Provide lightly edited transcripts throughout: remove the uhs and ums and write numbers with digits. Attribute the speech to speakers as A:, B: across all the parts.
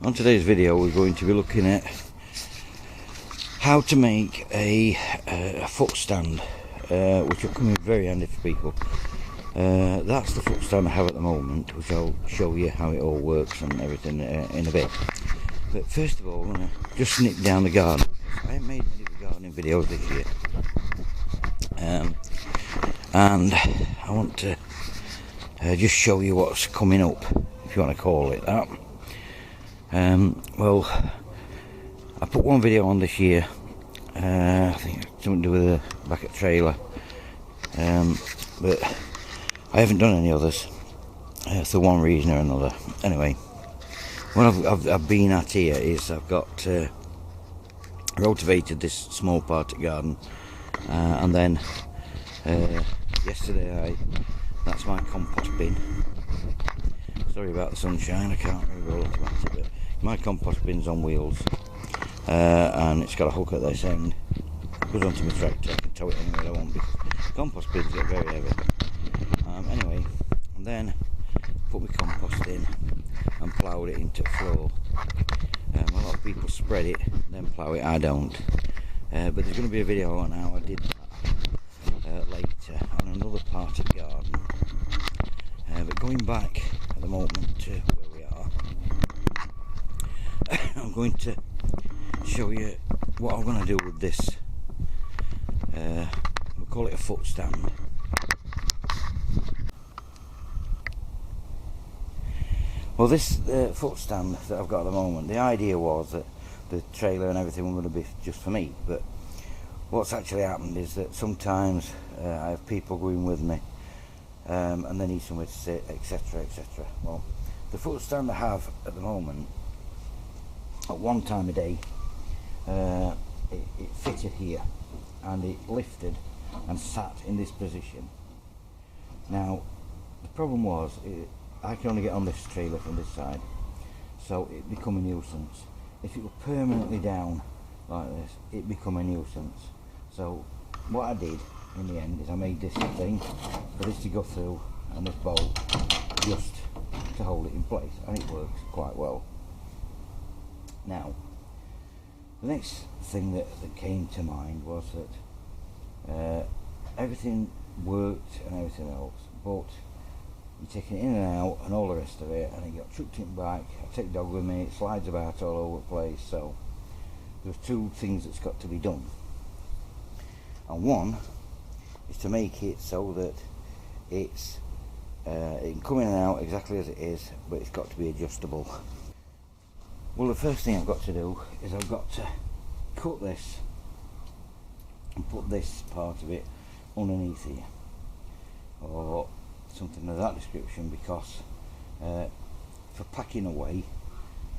A: On today's video we're going to be looking at how to make a foot stand, which will come in very handy for people. That's the foot stand I have at the moment, which I'll show you how it all works and everything in a bit. But first of all, I'm going to just snip down the garden. I haven't made any gardening videos this year, and I want to just show you what's coming up, if you want to call it that. Well, I put one video on this year, I think something to do with a bucket trailer, but I haven't done any others for one reason or another. Anyway, what I've been at here is I've got cultivated this small part of the garden, and then yesterday that's my compost bin. Sorry about the sunshine, I can't really roll about it, but my compost bin's on wheels, and it's got a hook at this end. It goes onto my tractor. I can tow it anywhere I want because compost bins get very heavy. Anyway, and then put my compost in and ploughed it into the floor. A lot of people spread it, then plough it. I don't. But there's going to be a video on how I did that later on another part of the garden. But going back at the moment to where we are, I'm going to show you what I'm going to do with this. We'll call it a foot stand. Well, this foot stand that I've got at the moment, the idea was that the trailer and everything were going to be just for me, but what's actually happened is that sometimes I have people going with me, and they need somewhere to sit, etc, etc. Well, the foot stand I have at the moment, at one time a day, it fitted here and it lifted and sat in this position. Now the problem was I can only get on this trailer from this side, so it become a nuisance. If it were permanently down like this, it become a nuisance. So what I did in the end is I made this thing for this to go through and this bolt just to hold it in place, and it works quite well. Now the next thing that came to mind was that everything worked and everything else, but you're taking it in and out and all the rest of it, and it got chucked in back. I take the dog with me, it slides about all over the place, so there's two things that's got to be done. And one is to make it so that it's it can come in and out exactly as it is, but it's got to be adjustable. Well, the first thing I've got to do is I've got to cut this and put this part of it underneath here, or something of that description, because for packing away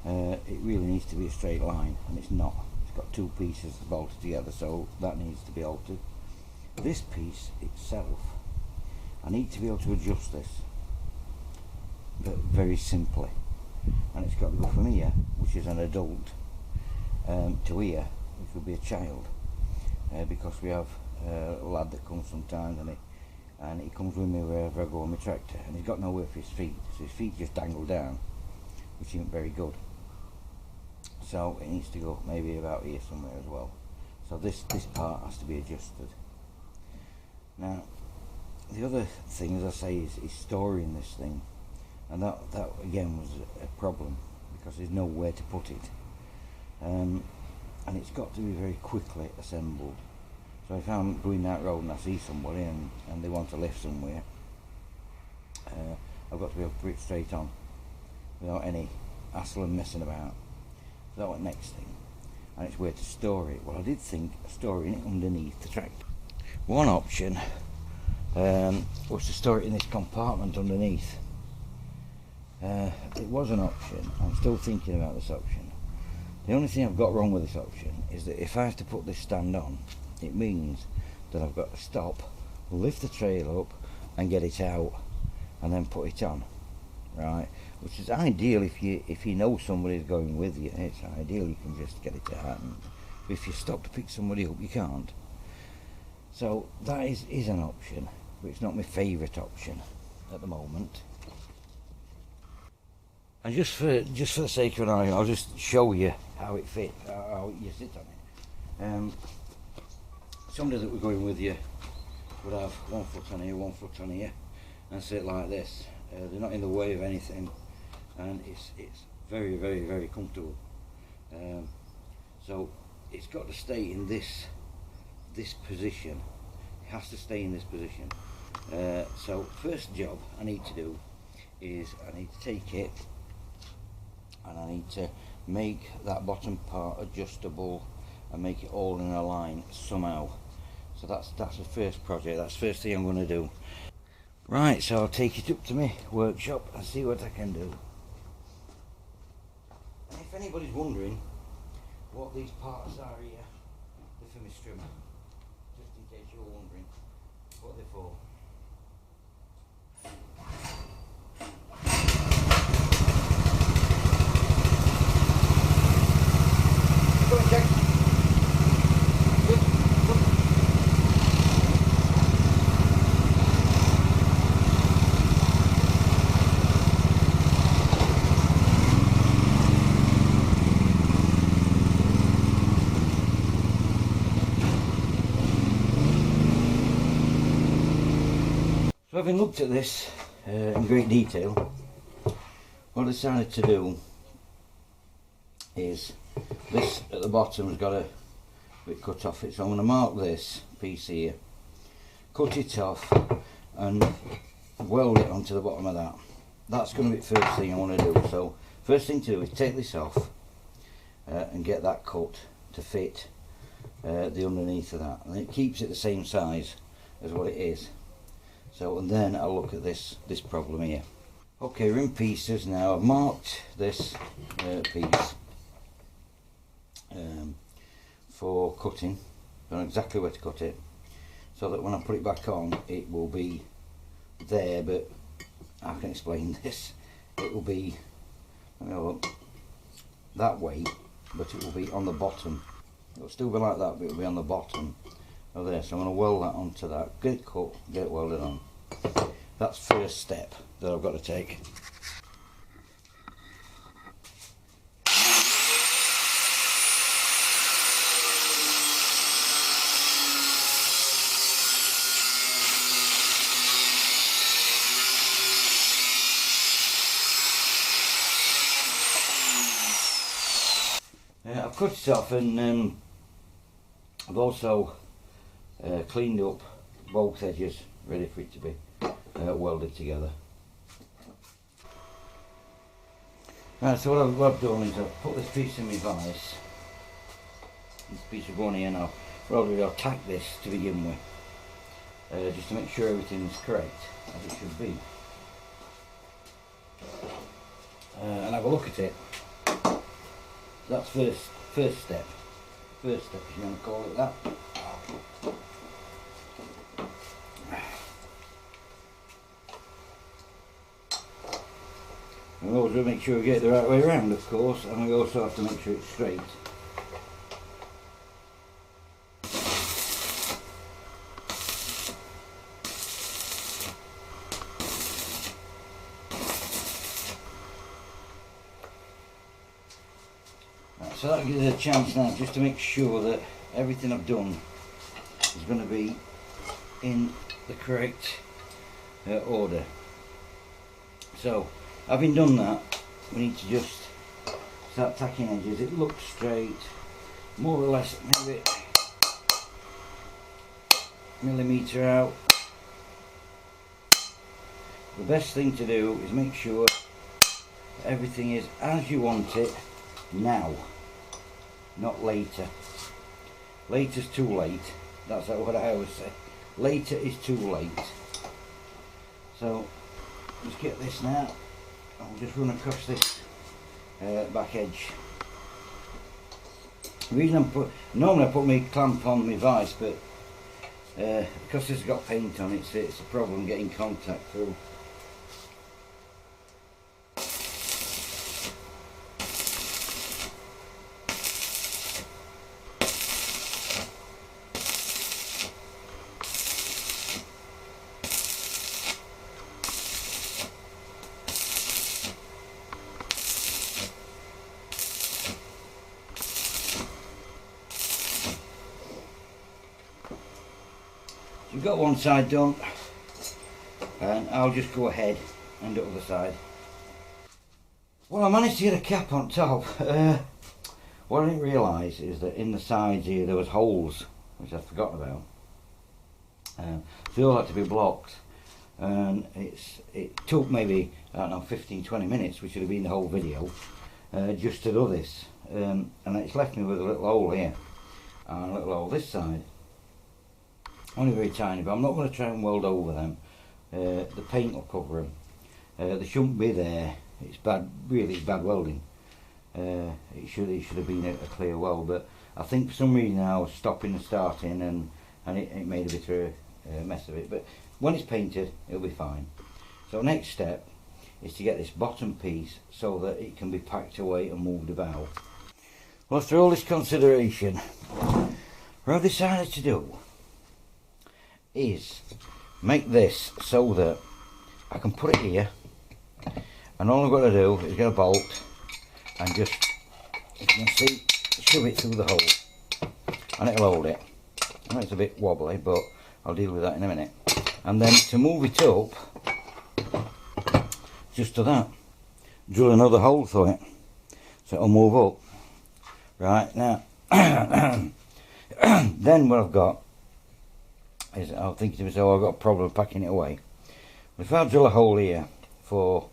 A: it really needs to be a straight line, and it's not. It's got two pieces bolted together, so that needs to be altered. This piece itself, I need to be able to adjust this, but very simply, and it's got to go from here, which is an adult, to here, which would be a child, because we have a lad that comes sometimes, and he comes with me wherever I go on my tractor, and he's got nowhere for his feet, so his feet just dangle down, which isn't very good. So it needs to go maybe about here somewhere as well. So this part has to be adjusted. Now the other thing, as I say, is storing this thing, and that again was a problem because there's nowhere to put it, and it's got to be very quickly assembled. So if I'm going that road and I see somebody and they want to lift somewhere, I've got to be able to put it straight on without any hassle and messing about. So that was the next thing, and it's where to store it. Well, I did think of storing it underneath the tractor. One option was to store it in this compartment underneath. It was an option. I'm still thinking about this option. The only thing I've got wrong with this option is that if I have to put this stand on, it means that I've got to stop, lift the trailer up and get it out and then put it on, right? Which is ideal if you know somebody's going with you. It's ideal you can just get it out, and if you stop to pick somebody up you can't. So that is an option, but it's not my favourite option at the moment. And just for the sake of an argument, I'll just show you how it fits, how you sit on it. Somebody that were going with you would have 1 foot on here, 1 foot on here, and sit like this. They're not in the way of anything, and it's very, very, very comfortable. So it's got to stay in this position. It has to stay in this position. So first job I need to do is I need to take it and I need to make that bottom part adjustable and make it all in a line somehow. So that's the first project, that's the first thing I'm going to do. Right, so I'll take it up to my workshop and see what I can do. And if anybody's wondering what these parts are here, they're for my strimmer. Just in case you're wondering what they're for. Go and check. So having looked at this in great detail, what I decided to do is this at the bottom has got a bit cut off it, so I'm going to mark this piece here, cut it off and weld it onto the bottom of that. That's going to be the first thing I want to do. So first thing to do is take this off and get that cut to fit the underneath of that, and it keeps it the same size as what it is. So, and then I'll look at this problem here. Okay, we're in pieces now. I've marked this piece for cutting. I know exactly where to cut it, so that when I put it back on, it will be there. But I can explain this. It will be, let me have a look, that way, but it will be on the bottom. It will still be like that, but it will be on the bottom. Oh, there, so I'm going to weld that onto that, get it cut, get it welded on. That's first step that I've got to take. I've cut it off, and I've also cleaned up both edges, ready for it to be welded together. Right, so what I've done is I've put this piece in my vise, this piece of one here now. I'll tack this to begin with, just to make sure everything's correct as it should be, and have a look at it. That's first step, if you want to call it that. And we always make sure we get it the right way around, of course, and we also have to make sure it's straight. Right, so that gives us a chance now just to make sure that everything I've done is going to be in the correct order. So, having done that, we need to just start tacking edges. It looks straight, more or less maybe millimetre out. The best thing to do is make sure everything is as you want it now, not later. Later's too late. That's what I always say. Later is too late. So just get this now. I'll just run across this back edge. The reason normally I put my clamp on my vise, but because it's got paint on it, it's a problem getting contact through. We've got one side done, and I'll just go ahead and do the other side. Well, I managed to get a cap on top. What I didn't realise is that in the sides here there was holes, which I'd forgotten about. They all had to be blocked, and it took maybe, I don't know, 15-20 minutes, which would have been the whole video, just to do this. And it's left me with a little hole here and a little hole this side. Only very tiny, but I'm not going to try and weld over them. The paint will cover them. They shouldn't be there. It's bad, really bad welding. It should have been a clear weld, but I think for some reason I was stopping and starting, and it made a bit of a mess of it. But when it's painted, it'll be fine. So next step is to get this bottom piece so that it can be packed away and moved about. Well, after all this consideration, what I've decided to do is make this so that I can put it here, and all I've got to do is get a bolt and just, you can see, shove it through the hole, and it'll hold it. I know it's a bit wobbly, but I'll deal with that in a minute. And then to move it up, just to that, drill another hole through it, so it'll move up. Right, now, then what I've got is, I'm thinking to myself, I've got a problem packing it away. If I drill a hole here for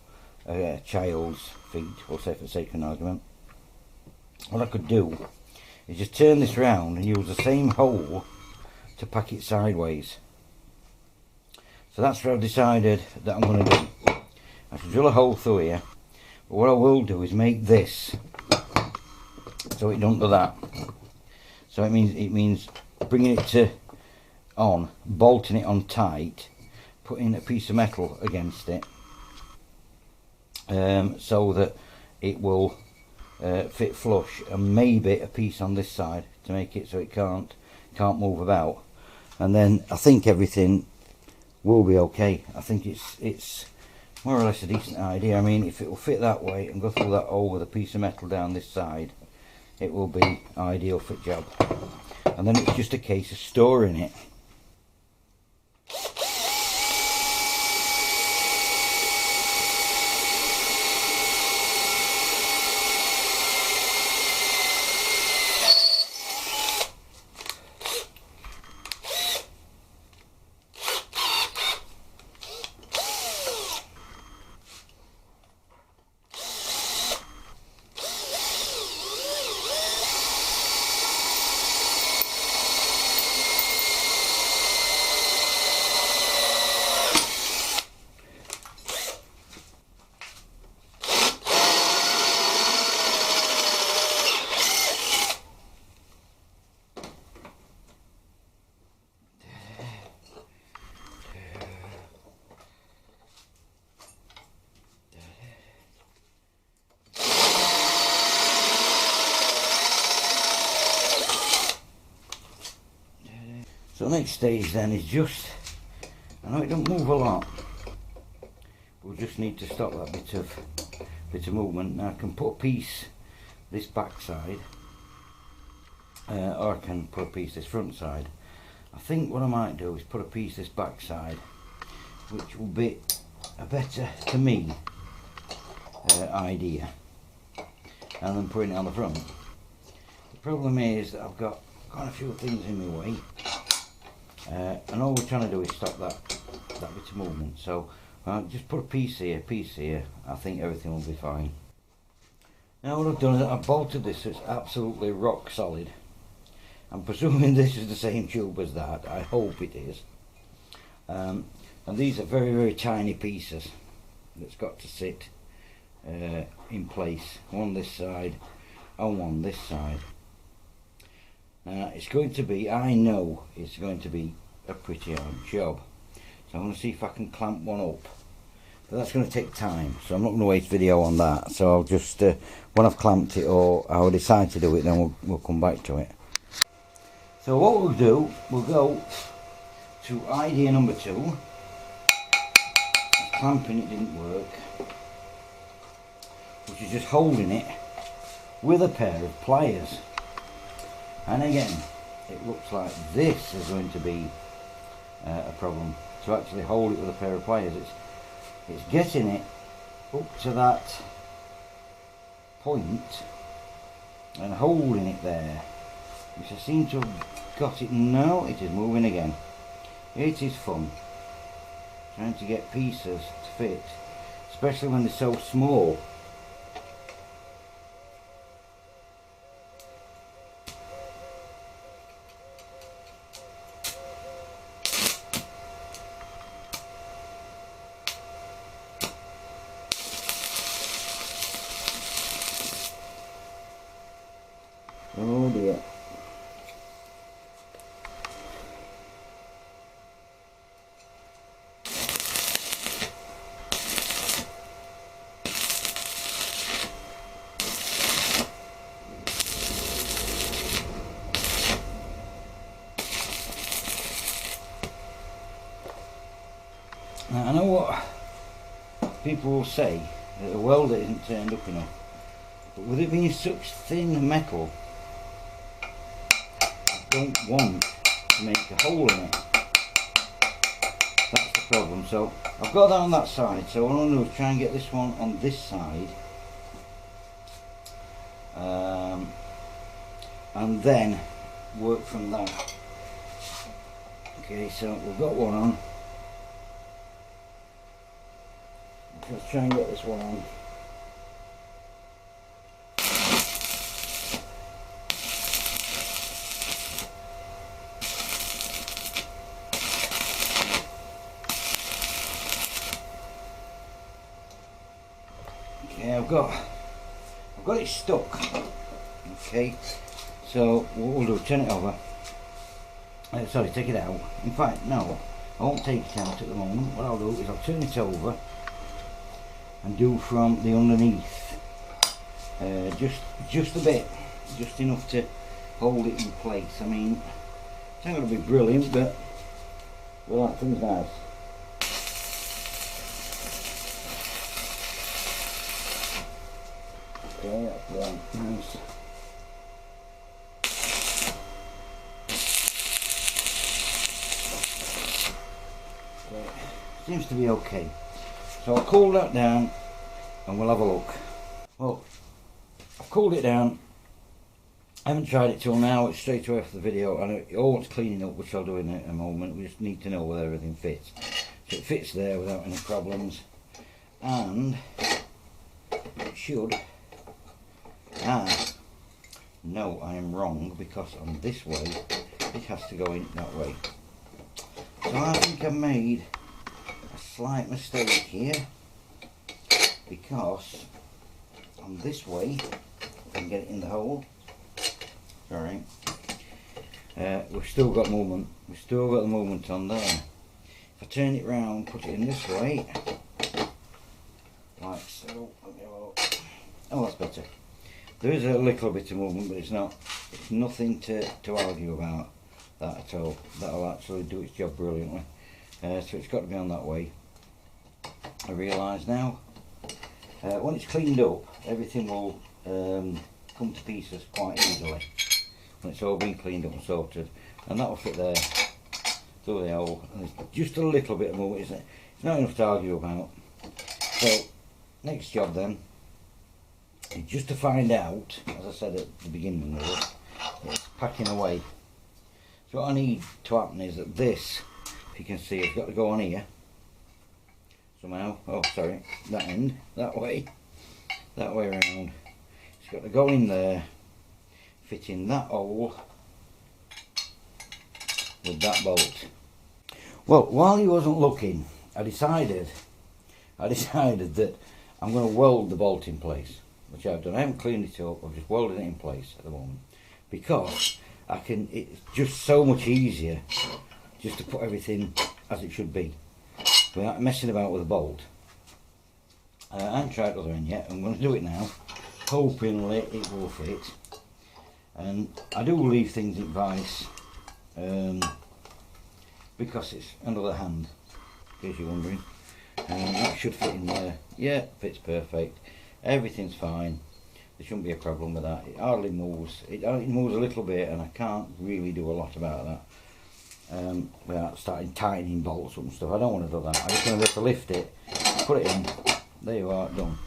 A: a child's feet, we'll say for the sake of an argument, what I could do is just turn this round and use the same hole to pack it sideways. So that's what I've decided that I'm going to do. I should drill a hole through here, but what I will do is make this so it don't do that. So it means bringing it to on, bolting it on tight, putting a piece of metal against it, so that it will fit flush, and maybe a piece on this side to make it so it can't move about. And then I think everything will be okay. I think it's more or less a decent idea. I mean, if it will fit that way and go through that hole with a piece of metal down this side, it will be ideal for the job. And then it's just a case of storing it. So the next stage then is just, I know it don't move a lot, we'll just need to stop that bit of movement. Now I can put a piece this back side, or I can put a piece this front side. I think what I might do is put a piece this back side, which will be a better, to me, idea, and then putting it on the front. The problem is that I've got quite a few things in my way. And all we're trying to do is stop that bit of movement. So just put a piece here, I think everything will be fine. Now what I've done is I've bolted this so it's absolutely rock solid. I'm presuming this is the same tube as that, I hope it is. And these are very, very tiny pieces that's got to sit in place, one this side and one this side. It's going to be, I know it's going to be a pretty hard job, so I'm going to see if I can clamp one up, but that's going to take time, so I'm not going to waste video on that. So I'll just, when I've clamped it, or I'll decide to do it, then we'll come back to it. So what we'll do, we'll go to idea number 2. Clamping it didn't work, which is just holding it with a pair of pliers. And again, it looks like this is going to be a problem. To actually hold it with a pair of pliers, it's getting it up to that point and holding it there, which I seem to have got it now. It is moving again. It is fun trying to get pieces to fit, especially when they're so small. Oh dear. Now, I know what people will say, that the welder isn't turned up enough, but with it being such thin metal, I don't want to make a hole in it. That's the problem. So I've got that on that side, so what I'm going to do is try and get this one on this side, and then work from that. Okay, so we've got one on. Let's try and get this one on. Okay, I've got it stuck. Okay, so what we'll do, turn it over. Sorry, take it out. In fact, no, I won't take it out at the moment. What I'll do is I'll turn it over and do from the underneath, just a bit, just enough to hold it in place. I mean, it's not going to be brilliant, but we like things nice. Okay, that's right, nice. Okay, seems to be okay. So I'll cool that down and we'll have a look. Well, I've cooled it down. I haven't tried it till now. It's straight away after the video, and it all wants cleaning up, which I'll do in a moment. We just need to know whether everything fits. So it fits there without any problems, and it should. No, I am wrong, because on this way it has to go in that way. So I think I made a slight mistake here, because on this way, if I can get it in the hole, sorry, we've still got movement. We've still got the movement on there. If I turn it round, put it in this way, like so. Oh, that's better. There is a little bit of movement, but it's nothing to argue about that at all. That'll actually do its job brilliantly. So it's got to be on that way. I realise now. When it's cleaned up, everything will come to pieces quite easily. When it's all been cleaned up and sorted, and that will fit there through the hole. And it's just a little bit of movement, isn't it? It's not enough to argue about. So next job then is just to find out, as I said at the beginning of it, it's packing away. So what I need to happen is that this, if you can see, it's got to go on here somehow. Oh, sorry, that end, that way around. It's got to go in there, fit in that hole with that bolt. Well, while he wasn't looking, I decided that I'm going to weld the bolt in place, which I've done. I haven't cleaned it up, I've just welded it in place at the moment, because it's just so much easier just to put everything as it should be without messing about with a bolt. I haven't tried the other end yet. I'm going to do it now, hoping it will fit. And I do leave things in vice because it's under the hand, in case you're wondering. That should fit in there. Yeah, fits perfect. Everything's fine. There shouldn't be a problem with that. It hardly moves. It moves a little bit, and I can't really do a lot about that. without starting tightening bolts up and stuff. I don't want to do that. I'm just going to lift it, put it in. There you are, done.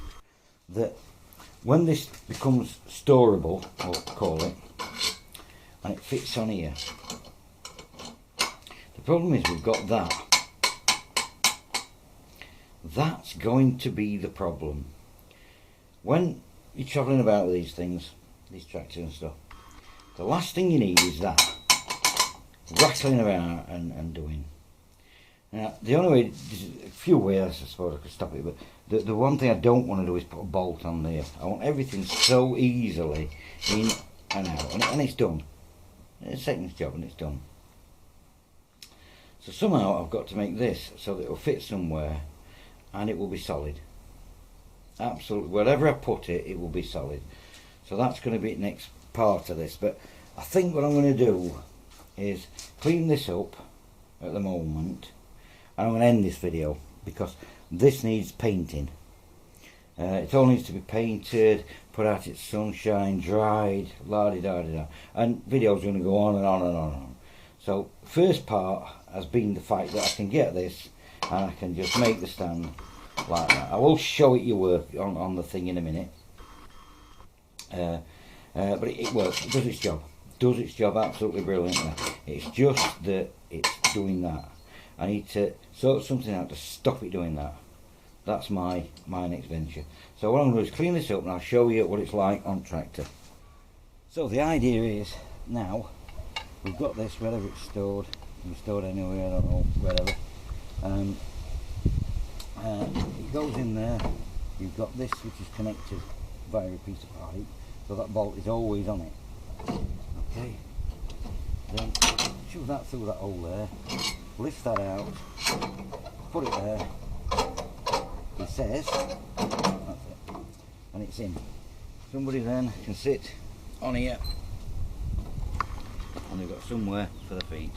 A: When this becomes storable, I'll call it, and it fits on here. The problem is we've got that. That's going to be the problem. When you're travelling about with these things, these tractors and stuff, the last thing you need is that rattling around and doing. Now, the only way, there's a few ways I suppose I could stop it, but the one thing I don't want to do is put a bolt on there. I want everything so easily in and out, and it's done. It's a second's job and it's done. So somehow I've got to make this so that it will fit somewhere and it will be solid. Absolutely, wherever I put it, it will be solid. So that's going to be the next part of this, but I think what I'm going to do is clean this up at the moment, and I'm going to end this video because this needs painting. It all needs to be painted, put out its sunshine, dried, la-di-da-di-da, and video's going to go on and on and on and on. So first part has been the fact that I can get this and I can just make the stand like that. I will show it your work on the thing in a minute, but it works, it does its job. Does its job absolutely brilliantly. It's just that it's doing that. I need to sort something out to stop it doing that. That's my next venture. So what I'm going to do is clean this up and I'll show you what it's like on tractor. So the idea is, now we've got this wherever it's stored. It can be stored anywhere, I don't know, wherever. It goes in there. You've got this which is connected via a piece of pipe, so that bolt is always on it. Okay, then shove that through that hole there, lift that out, put it there. It says, that's it, and it's in. Somebody then can sit on here and they've got somewhere for the feet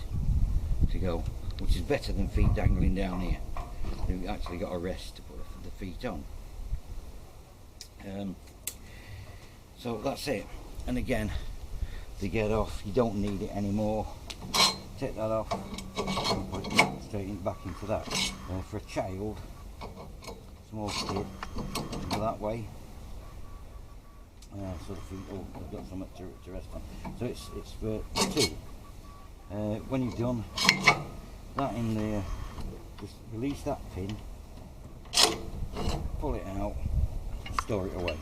A: to go, which is better than feet dangling down here. They've actually got a rest to put the feet on. So that's it. And again, to get off, you don't need it anymore. Take that off and put it straight back into that. For a child, small kid, go that way. So the feet, oh, I've got something to rest on. So it's for two. When you've done that in there, just release that pin, pull it out, store it away.